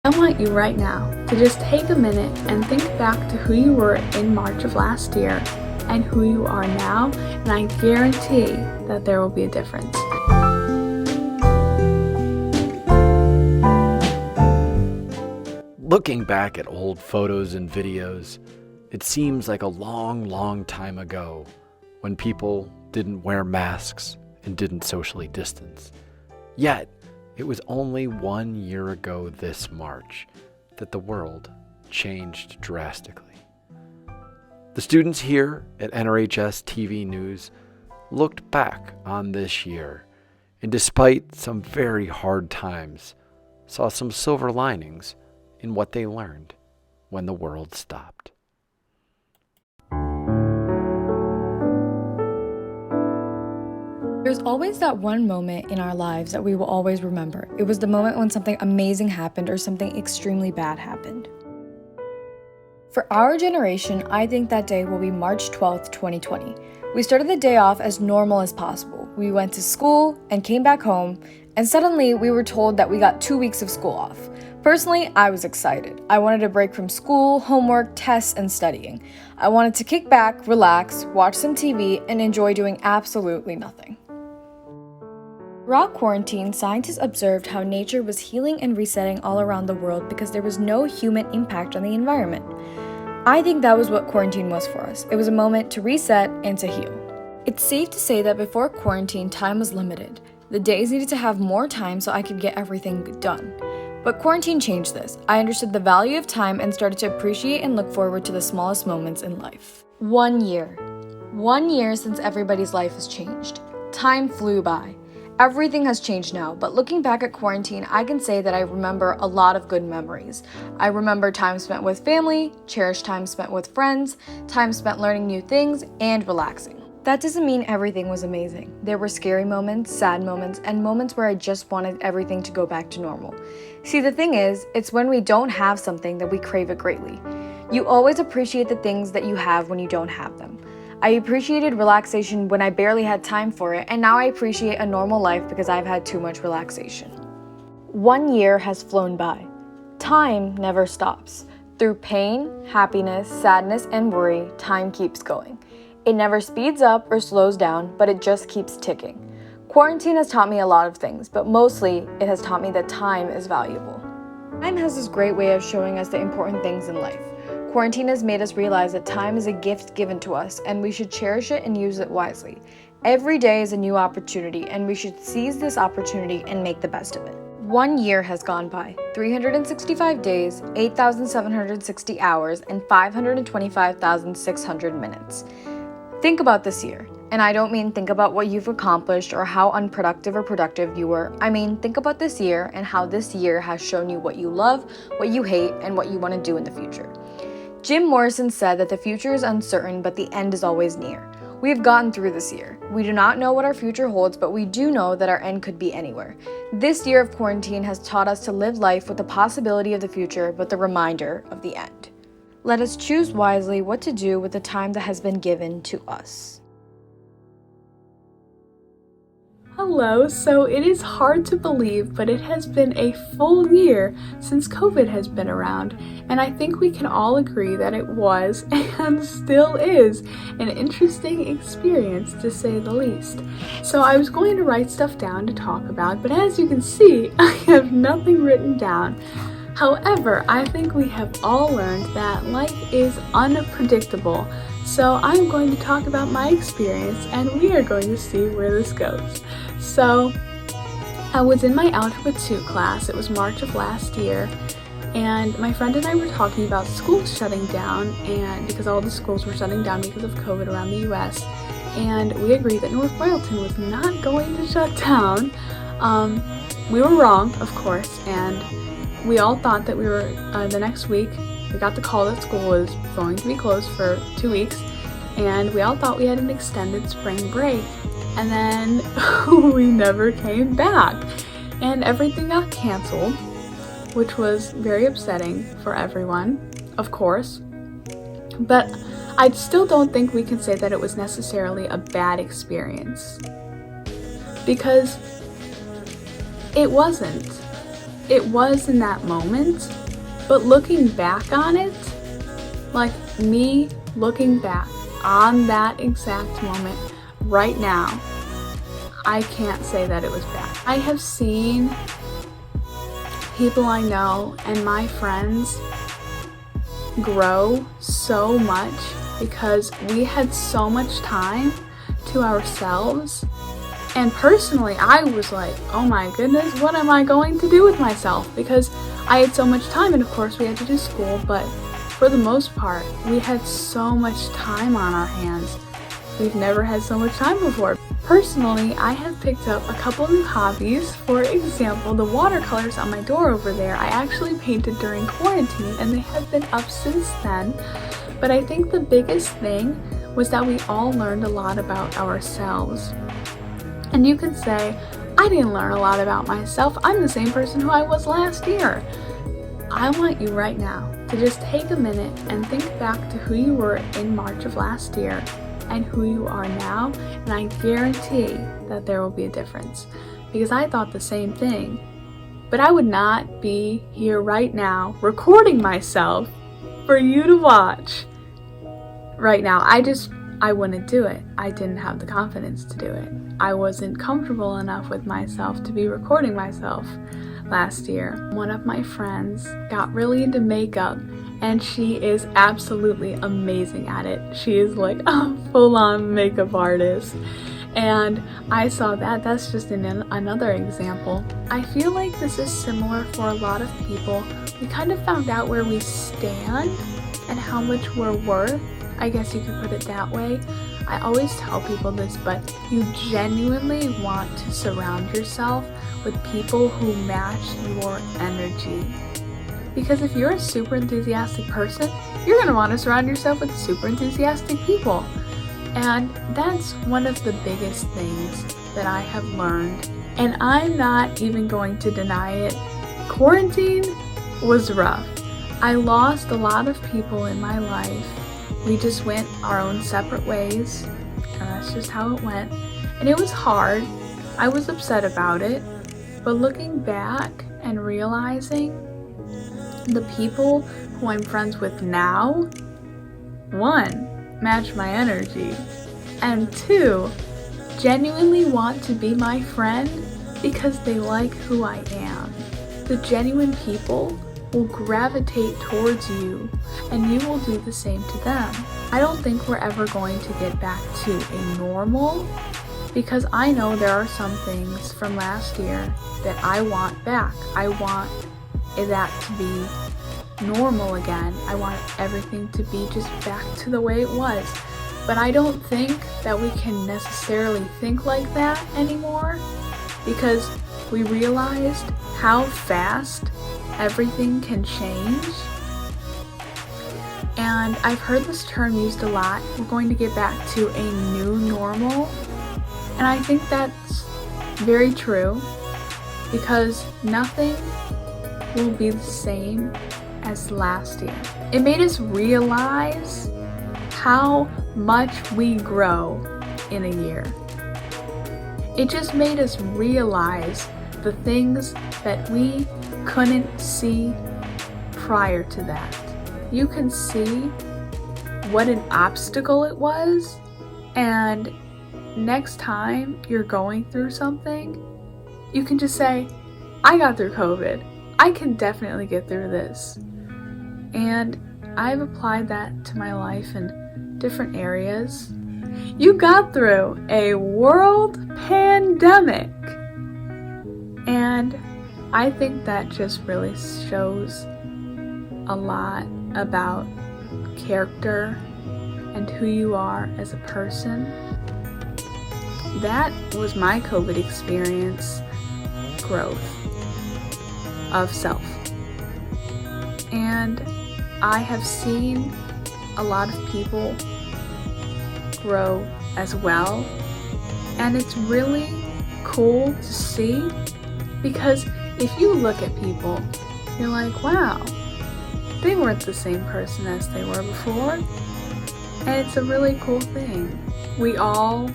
I want you right now to just take a minute and think back to who you were in March of last year and who you are now, and I guarantee that there will be a difference. Looking back at old photos and videos, it seems like a long time ago when people didn't wear masks and didn't socially distance. Yet, it was only 1 year ago this March that the world changed drastically. The students here at NRHS TV News looked back on this year, and despite some very hard times, saw some silver linings in what they learned when the world stopped. There's always that one moment in our lives that we will always remember. It was the moment when something amazing happened or something extremely bad happened. For our generation, I think that day will be March 12th, 2020. We started the day off as normal as possible. We went to school and came back home, and suddenly we were told that we got 2 weeks of school off. Personally, I was excited. I wanted a break from school, homework, tests, and studying. I wanted to kick back, relax, watch some TV, and enjoy doing absolutely nothing. Throughout quarantine, scientists observed how nature was healing and resetting all around the world because there was no human impact on the environment. I think that was what quarantine was for us. It was a moment to reset and to heal. It's safe to say that before quarantine, time was limited. The days needed to have more time so I could get everything done. But quarantine changed this. I understood the value of time and started to appreciate and look forward to the smallest moments in life. 1 year. 1 year since everybody's life has changed. Time flew by. Everything has changed now, but looking back at quarantine, I can say that I remember a lot of good memories. I remember time spent with family, cherished time spent with friends, time spent learning new things, and relaxing. That doesn't mean everything was amazing. There were scary moments, sad moments, and moments where I just wanted everything to go back to normal. See, the thing is, it's when we don't have something that we crave it greatly. You always appreciate the things that you have when you don't have them. I appreciated relaxation when I barely had time for it, and now I appreciate a normal life because I've had too much relaxation. 1 year has flown by. Time never stops. Through pain, happiness, sadness, and worry, time keeps going. It never speeds up or slows down, but it just keeps ticking. Quarantine has taught me a lot of things, but mostly it has taught me that time is valuable. Time has this great way of showing us the important things in life. Quarantine has made us realize that time is a gift given to us, and we should cherish it and use it wisely. Every day is a new opportunity, and we should seize this opportunity and make the best of it. 1 year has gone by, 365 days, 8,760 hours, and 525,600 minutes. Think about this year, and I don't mean think about what you've accomplished or how unproductive or productive you were. I mean think about this year and how this year has shown you what you love, what you hate, and what you want to do in the future. Jim Morrison said that the future is uncertain, but the end is always near. We have gotten through this year. We do not know what our future holds, but we do know that our end could be anywhere. This year of quarantine has taught us to live life with the possibility of the future, but the reminder of the end. Let us choose wisely what to do with the time that has been given to us. Hello, so it is hard to believe, but it has been a full year since COVID has been around, and I think we can all agree that it was, and still is, an interesting experience to say the least. So I was going to write stuff down to talk about, but as you can see, I have nothing written down. However, I think we have all learned that life is unpredictable, so I'm going to talk about my experience and we are going to see where this goes. So, I was in my Algebra 2 class, it was March of last year, and my friend and I were talking about schools shutting down, and because all the schools were shutting down because of COVID around the US, and we agreed that North Royalton was not going to shut down. We were wrong, of course, and we all thought that we were, the next week, we got the call that school was going to be closed for 2 weeks, and we all thought we had an extended spring break, and then we never came back, and everything got canceled, which was very upsetting for everyone, of course, but I still don't think we can say that it was necessarily a bad experience, because it wasn't. it was in that moment, but looking back on it, like me looking back on that exact moment right now, I can't say that it was bad. I have seen people I know and my friends grow so much because we had so much time to ourselves. And personally, I was like, oh my goodness, what am I going to do with myself? Because I had so much time, and of course we had to do school, but for the most part, we had so much time on our hands. We've never had so much time before. Personally, I have picked up a couple new hobbies. For example, the watercolors on my door over there, I actually painted during quarantine, and they have been up since then. But I think the biggest thing was that we all learned a lot about ourselves. And you can say, I didn't learn a lot about myself. I'm the same person who I was last year. I want you right now to just take a minute and think back to who you were in March of last year and who you are now, and I guarantee that there will be a difference. Because I thought the same thing, but I would not be here right now recording myself for you to watch right now. I wouldn't do it. I didn't have the confidence to do it. I wasn't comfortable enough with myself to be recording myself last year. One of my friends got really into makeup, and she is absolutely amazing at it. She is like a full-on makeup artist. And I saw that. That's just another example. I feel like this is similar for a lot of people. We kind of found out where we stand and how much we're worth. I guess you could put it that way. I always tell people this, but you genuinely want to surround yourself with people who match your energy. Because if you're a super enthusiastic person, you're going to want to surround yourself with super enthusiastic people. And that's one of the biggest things that I have learned. And I'm not even going to deny it. Quarantine was rough. I lost a lot of people in my life. We just went our own separate ways, and that's just how it went. And it was hard. I was upset about it. But looking back and realizing the people who I'm friends with now, one, match my energy, and two, genuinely want to be my friend because they like who I am. The genuine people will gravitate towards you, and you will do the same to them. I don't think we're ever going to get back to a normal, because I know there are some things from last year that I want back. I want that to be normal again. I want everything to be just back to the way it was. But I don't think that we can necessarily think like that anymore, because we realized how fast everything can change. And I've heard this term used a lot. We're going to get back to a new normal. And I think that's very true, because nothing will be the same as last year. It made us realize how much we grow in a year. It just made us realize the things that we couldn't see prior to that. You can see what an obstacle it was, and next time you're going through something, you can just say, I got through COVID. I can definitely get through this. And I've applied that to my life in different areas. You got through a world pandemic. And I think that just really shows a lot about character and who you are as a person. That was my COVID experience, growth of self. And I have seen a lot of people grow as well. And it's really cool to see, because if you look at people, you're like, wow, they weren't the same person as they were before. And it's a really cool thing. We all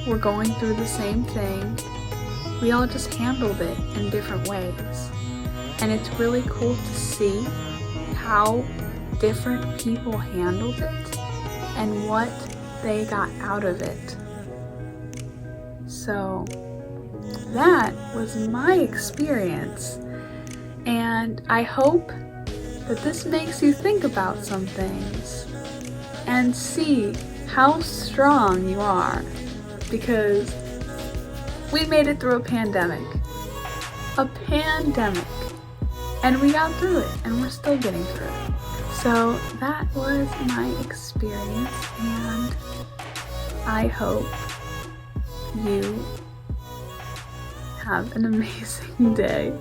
were going through the same thing. We all just handled it in different ways. And it's really cool to see how different people handled it and what they got out of it. So that was my experience, and I hope that this makes you think about some things and see how strong you are, because we made it through a pandemic, and we got through it, and we're still getting through it. So that was my experience, and I hope you have an amazing day.